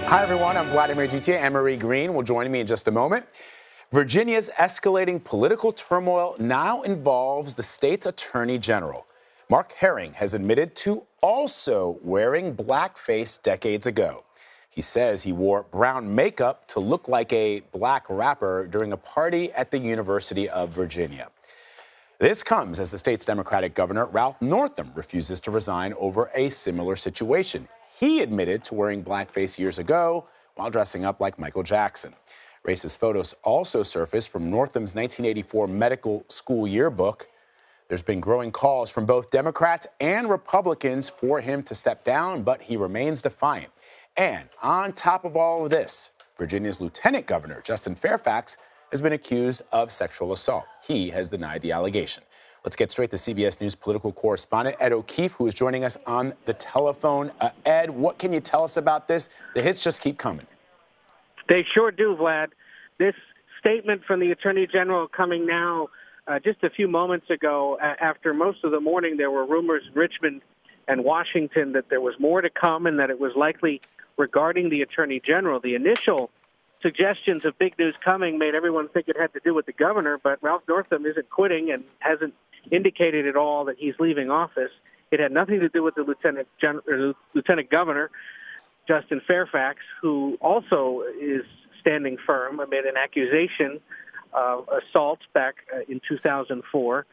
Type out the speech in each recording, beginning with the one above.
Hi, everyone. I'm Vladimir Duthier. Anne-Marie Green will join me in just a moment. Virginia's escalating political turmoil now involves the state's attorney general. Mark Herring has admitted to also wearing blackface decades ago. He says he wore brown makeup to look like a black rapper during a party at the University of Virginia. This comes as the state's Democratic governor, Ralph Northam, refuses to resign over a similar situation. He admitted to wearing blackface years ago while dressing up like Michael Jackson. Racist photos also surfaced from Northam's 1984 medical school yearbook. There's been growing calls from both Democrats and Republicans for him to step down, but he remains defiant. And on top of all of this, Virginia's Lieutenant Governor, Justin Fairfax, has been accused of sexual assault. He has denied the allegation. Let's get straight to CBS News political correspondent Ed O'Keefe, who is joining us on the telephone. Ed, what can you tell us about this? The hits just keep coming. They sure do, Vlad. This statement from the Attorney General coming now just a few moments ago. After most of the morning, there were rumors in Richmond and Washington that there was more to come and that it was likely regarding the Attorney General. The initial suggestions of big news coming made everyone think it had to do with the governor, but Ralph Northam isn't quitting and hasn't indicated at all that he's leaving office. It had nothing to do with the Lieutenant Governor, Justin Fairfax, who also is standing firm amid an accusation of assault back in 2004.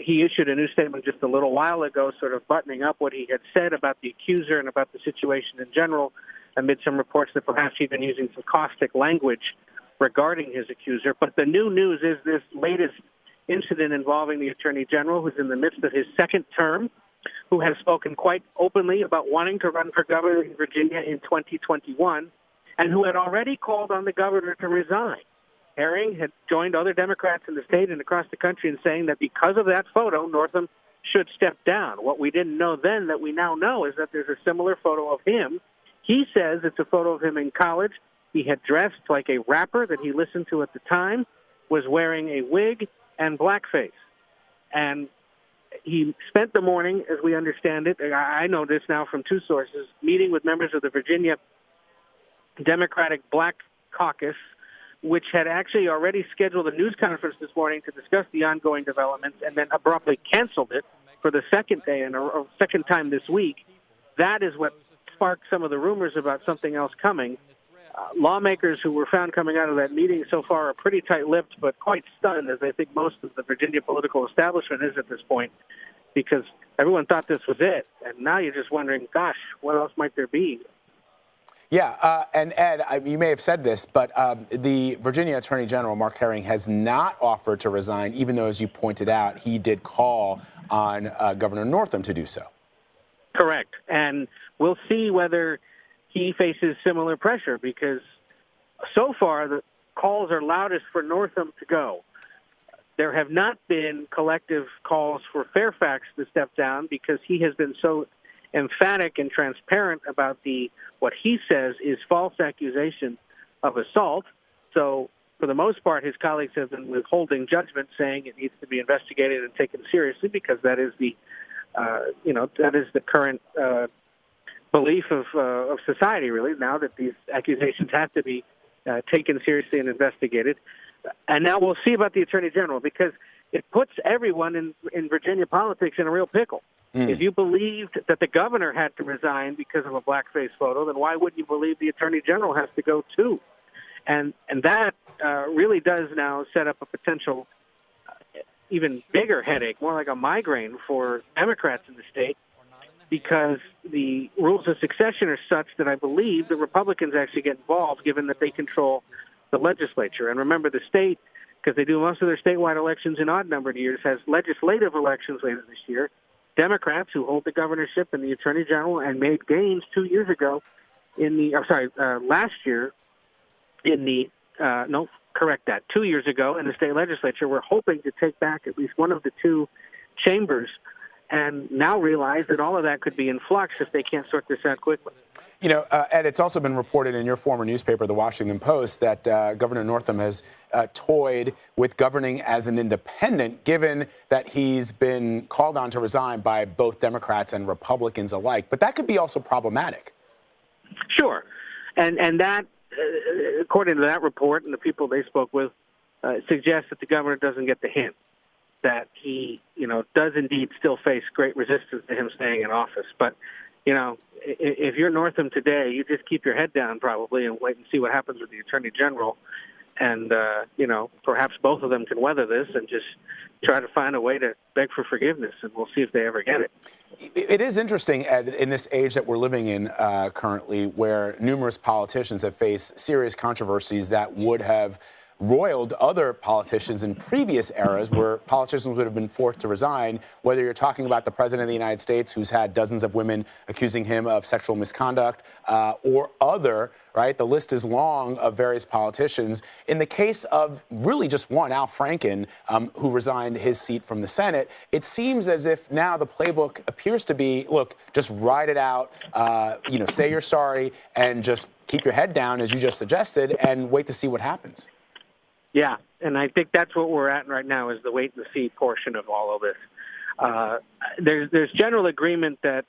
He issued a new statement just a little while ago, sort of buttoning up what he had said about the accuser and about the situation in general, amid some reports that perhaps he'd been using some caustic language regarding his accuser. But the new news is this latest incident involving the Attorney General, who's in the midst of his second term, who has spoken quite openly about wanting to run for governor in Virginia in 2021, and who had already called on the governor to resign. Herring had joined other Democrats in the state and across the country in saying that because of that photo, Northam should step down. What we didn't know then that we now know is that there's a similar photo of him. He says it's a photo of him in college. He had dressed like a rapper that he listened to at the time, was wearing a wig and blackface. And he spent the morning, as we understand it, I know this now from two sources, meeting with members of the Virginia Democratic Black Caucus, which had actually already scheduled a news conference this morning to discuss the ongoing developments and then abruptly canceled it for the second day and a second time this week. That is what sparked some of the rumors about something else coming. Lawmakers who were found coming out of that meeting so far are pretty tight-lipped, but quite stunned, as I think most of the Virginia political establishment is at this point, because everyone thought this was it. And now you're just wondering, gosh, what else might there be? Yeah, and Ed, you may have said this, but the Virginia Attorney General, Mark Herring, has not offered to resign, even though, as you pointed out, he did call on Governor Northam to do so. Correct. And we'll see whether he faces similar pressure, because so far the calls are loudest for Northam to go. There have not been collective calls for Fairfax to step down because he has been so emphatic and transparent about what he says is false accusation of assault. So for the most part, his colleagues have been withholding judgment, saying it needs to be investigated and taken seriously, because that is the current belief of society, really, now that these accusations have to be taken seriously and investigated. And now we'll see about the Attorney General, because it puts everyone in Virginia politics in a real pickle. If you believed that the governor had to resign because of a blackface photo, then why wouldn't you believe the Attorney General has to go too? And that really does now set up a potential even bigger headache, more like a migraine for Democrats in the state, because the rules of succession are such that I believe the Republicans actually get involved, given that they control the legislature. And remember, the state, because they do most of their statewide elections in odd-numbered years, has legislative elections later this year. Democrats, who hold the governorship and the Attorney General and made gains 2 years ago last year in the, 2 years ago in the state legislature, were hoping to take back at least one of the two chambers, and now realize that all of that could be in flux if they can't sort this out quickly. You know, Ed, it's also been reported in your former newspaper, the Washington Post, that Governor Northam has toyed with governing as an independent, given that he's been called on to resign by both Democrats and Republicans alike. But that could be also problematic. Sure. And that, according to that report and the people they spoke with, suggests that the governor doesn't get the hint that he, does indeed still face great resistance to him staying in office. But, if you're Northam today, you just keep your head down probably and wait and see what happens with the Attorney General. And, perhaps both of them can weather this and just try to find a way to beg for forgiveness, and we'll see if they ever get it. It is interesting, Ed, in this age that we're living in currently, where numerous politicians have faced serious controversies that would have roiled other politicians in previous eras, where politicians would have been forced to resign, whether you're talking about the president of the United States, who's had dozens of women accusing him of sexual misconduct, or other, right? The list is long of various politicians. In the case of really just one, Al Franken, who resigned his seat from the Senate, it seems as if now the playbook appears to be, look, just ride it out, say you're sorry, and just keep your head down, as you just suggested, and wait to see what happens. Yeah, and I think that's what we're at right now, is the wait and see portion of all of this. There's general agreement that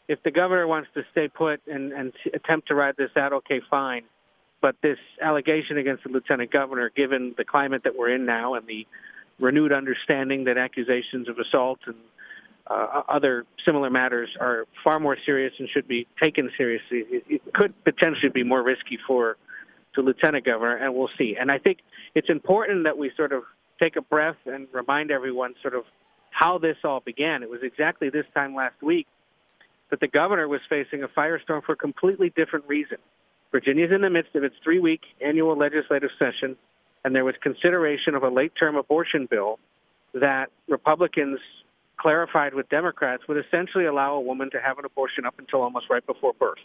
if the governor wants to stay put and attempt to ride this out, okay, fine. But this allegation against the lieutenant governor, given the climate that we're in now and the renewed understanding that accusations of assault and other similar matters are far more serious and should be taken seriously, it could potentially be more risky for the lieutenant governor, and we'll see. And I think it's important that we sort of take a breath and remind everyone sort of how this all began. It was exactly this time last week that the governor was facing a firestorm for a completely different reason. Virginia's in the midst of its 3-week annual legislative session, and there was consideration of a late-term abortion bill that Republicans clarified with Democrats would essentially allow a woman to have an abortion up until almost right before birth.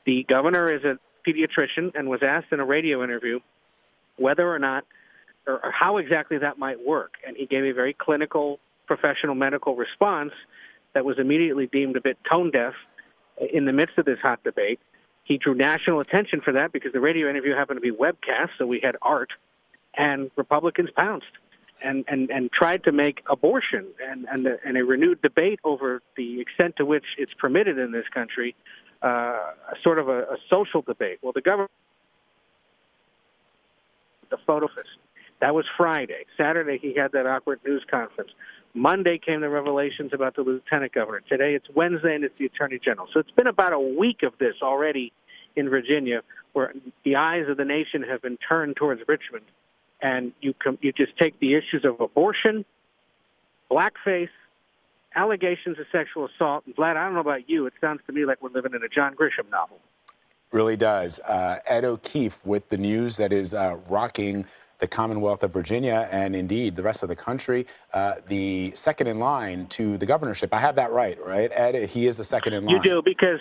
The governor is a pediatrician and was asked in a radio interview whether or not, or how exactly that might work. And he gave a very clinical, professional medical response that was immediately deemed a bit tone deaf in the midst of this hot debate. He drew national attention for that because the radio interview happened to be webcast, so we had art, and Republicans pounced and tried to make abortion and a renewed debate over the extent to which it's permitted in this country sort of a social debate. Well, the government, the photo fist, that was Friday. Saturday, he had that awkward news conference. Monday came the revelations about the lieutenant governor. Today, it's Wednesday, and it's the attorney general. So it's been about a week of this already in Virginia, where the eyes of the nation have been turned towards Richmond. And you just take the issues of abortion, blackface, allegations of sexual assault. And Vlad, I don't know about you, it sounds to me like we're living in a John Grisham novel. Really does. Ed O'Keefe with the news that is rocking the Commonwealth of Virginia and indeed the rest of the country, the second in line to the governorship. I have that right, Ed? He is the second in line. You do, because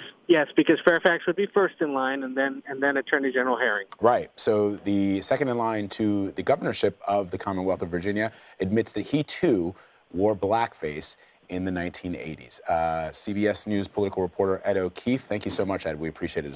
Fairfax would be first in line, and then Attorney General Herring. Right. So the second in line to the governorship of the Commonwealth of Virginia admits that he too wore blackface in the 1980s. CBS News political reporter Ed O'Keefe. Thank you so much, Ed. We appreciate it as always.